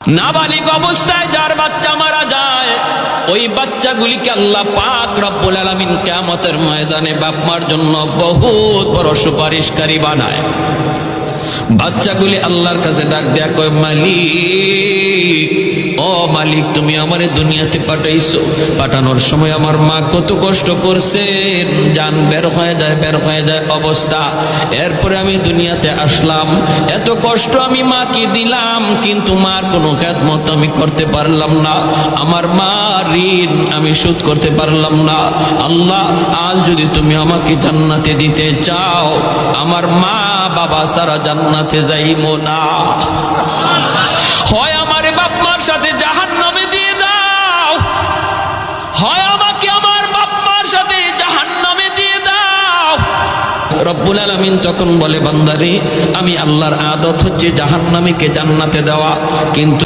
নাবালিগ অবস্থায় যার বাচ্চা মারা যায়, ওই বাচ্চাগুলিকে আল্লাহ পাক রব্বুল আলামিন কিয়ামতের ময়দানে বাপ মার জন্য বহুত বড় সুপারিশকারী বানায়। বাচ্চাগুলি আল্লাহর কাছে ডাক দেয়া কয়, মালিক, ও মালিক, তুমি আমারে দুনিয়াতে পাঠাইছো, পাঠানোর সময় আমার মা কত কষ্ট করছেন, জান বের হয়ে যায় অবস্থা। এরপরে আমি দুনিয়াতে আসলাম, এত কষ্ট আমি মাকে দিলাম, কিন্তু মার কোনো খেদমত আমি করতে পারলাম না, আমার মা ঋণ আমি শোধ করতে পারলাম না। আল্লাহ, আজ যদি তুমি আমাকে জান্নাতে দিতে চাও, আমার মা বাবা সারা জান্নাতে যাইবো না, হয় আমারে বাপ মার সাথে জাহান্নামে দিয়ে দাও, হয় আমাকে আমার বাপ মার সাথে জাহান্নামে দিয়ে দাও। রব্বুল আলামিন তখন বলে, বান্দারে, আমি আল্লাহর আদত হচ্ছে জাহান্নামীকে জান্নাতে দেওয়া, কিন্তু